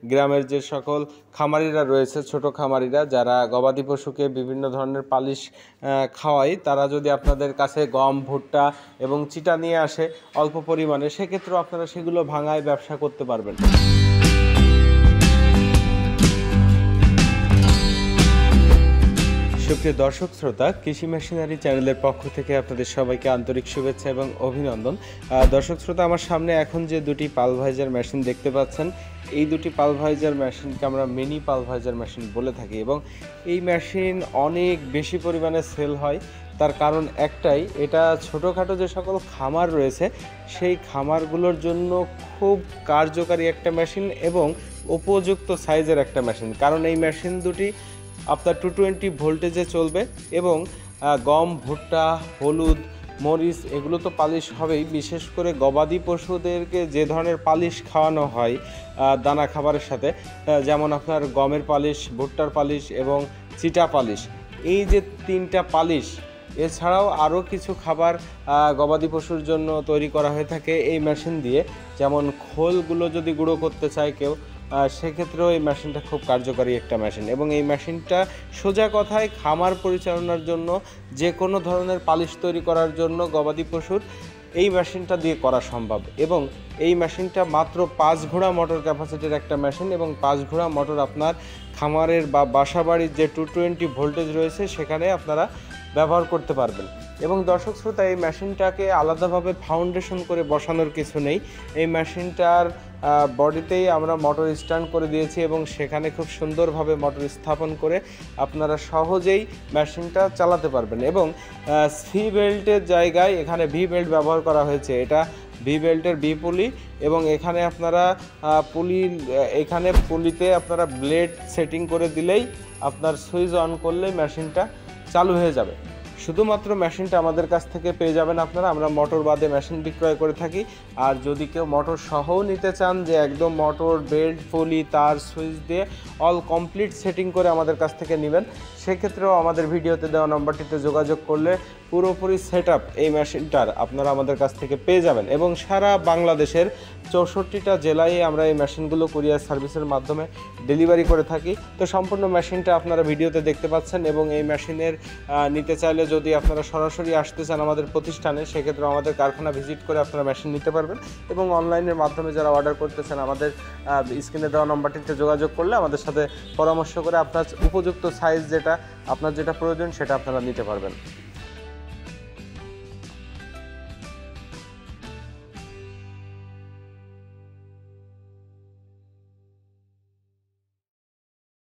গ্রামের যে সকল খামারিরা রয়েছে, ছোট খামারিরা যারা গবাদি পশুকে বিভিন্ন ধরনের পালিশ খাওয়ায়, তারা যদি আপনাদের কাছে গম, ভুট্টা এবং চিটা নিয়ে আসে অল্প পরিমাণে, সেক্ষেত্রেও আপনারা সেগুলো ভাঙায় ব্যবসা করতে পারবেন। সুপ্রিয় দর্শক শ্রোতা, কৃষি মেশিনারি চ্যানেলের পক্ষ থেকে আপনাদের সবাইকে আন্তরিক শুভেচ্ছা এবং অভিনন্দন। দর্শক শ্রোতা, আমার সামনে এখন যে দুটি পালভাইজার মেশিন দেখতে পাচ্ছেন, এই দুটি পালভাইজার মেশিনকে আমরা মিনি পালভাইজার মেশিন বলে থাকি এবং এই মেশিন অনেক বেশি পরিমাণে সেল হয়। তার কারণ একটাই, এটা ছোটোখাটো যে সকল খামার রয়েছে সেই খামারগুলোর জন্য খুব কার্যকারী একটা মেশিন এবং উপযুক্ত সাইজের একটা মেশিন। কারণ এই মেশিন দুটি আপনার 220 ভোল্টেজে চলবে এবং গম, ভুট্টা, হলুদ, মরিচ এগুলো তো পালিশ হবেই। বিশেষ করে গবাদি পশুদেরকে যে ধরনের পালিশ খাওয়ানো হয় দানা খাবারের সাথে, যেমন আপনার গমের পালিশ, ভুট্টার পালিশ এবং চিটা পালিশ, এই যে তিনটা পালিশ, এছাড়াও আরও কিছু খাবার গবাদি পশুর জন্য তৈরি করা হয়ে থাকে এই মেশিন দিয়ে। যেমন খোলগুলো যদি গুঁড়ো করতে চায় কেউ, সেক্ষেত্রেও এই মেশিনটা খুব কার্যকারী একটা মেশিন এবং এই মেশিনটা সোজা কথায় খামার পরিচালনার জন্য, যে কোনো ধরনের পালিশ তৈরি করার জন্য গবাদি পশুর এই মেশিনটা দিয়ে করা সম্ভব। এবং এই মেশিনটা মাত্র 5 ঘোড়া মোটর ক্যাপাসিটির একটা মেশিন এবং 5 ঘোড়া মোটর আপনার খামারের বা বাসাবাড়ির যে 220 ভোল্টেজ রয়েছে সেখানে আপনারা ব্যবহার করতে পারবেন। এবং দর্শক শ্রোতা, এই মেশিনটাকে আলাদাভাবে ফাউন্ডেশন করে বসানোর কিছু নেই। এই মেশিনটার বডিতেই আমরা মোটর স্ট্যান্ড করে দিয়েছি এবং সেখানে খুব সুন্দরভাবে মোটর স্থাপন করে আপনারা সহজেই মেশিনটা চালাতে পারবেন। এবং সি বেল্টের জায়গায় এখানে ভি বেল্ট ব্যবহার করা হয়েছে। এটা ভি বেল্টের বি পুলি এবং এখানে আপনারা এখানে পুলিতে আপনারা ব্লেড সেটিং করে দিলেই আপনার সুইচ অন করলে মেশিনটা চালু হয়ে যাবে। শুধুমাত্র মেশিনটা আমাদের কাছ থেকে পেয়ে যাবেন আপনারা। আমরা মোটর বাদে মেশিন বিক্রয় করে থাকি। আর যদি কেউ মোটর সহও নিতে চান, যে একদম মোটর, বেল্ট, পুলি, তার, সুইচ দিয়ে অল কমপ্লিট সেটিং করে আমাদের কাছ থেকে নেবেন, সেক্ষেত্রেও আমাদের ভিডিওতে দেওয়া নম্বরটিতে যোগাযোগ করলে পুরোপুরি সেটআপ এই মেশিনটার আপনারা আমাদের কাছ থেকে পেয়ে যাবেন। এবং সারা বাংলাদেশের 64টা জেলায় আমরা এই মেশিনগুলো কুরিয়ার সার্ভিসের মাধ্যমে ডেলিভারি করে থাকি। তো সম্পূর্ণ মেশিনটা আপনারা ভিডিওতে দেখতে পাচ্ছেন এবং এই মেশিনের নিতে চাইলে যদি আপনারা সরাসরি আসতে চান আমাদের প্রতিষ্ঠানে, সেক্ষেত্রে আমাদের কারখানা ভিজিট করে আপনারা মেশিন নিতে পারবেন। এবং অনলাইনের মাধ্যমে যারা অর্ডার করতেছেন, আমাদের স্ক্রিনে দেওয়া নম্বরটিতে যোগাযোগ করলে আমাদের সাথে পরামর্শ করে আপনার উপযুক্ত সাইজ যেটা আপনার যেটা প্রয়োজন সেটা আপনারা নিতে পারবেন।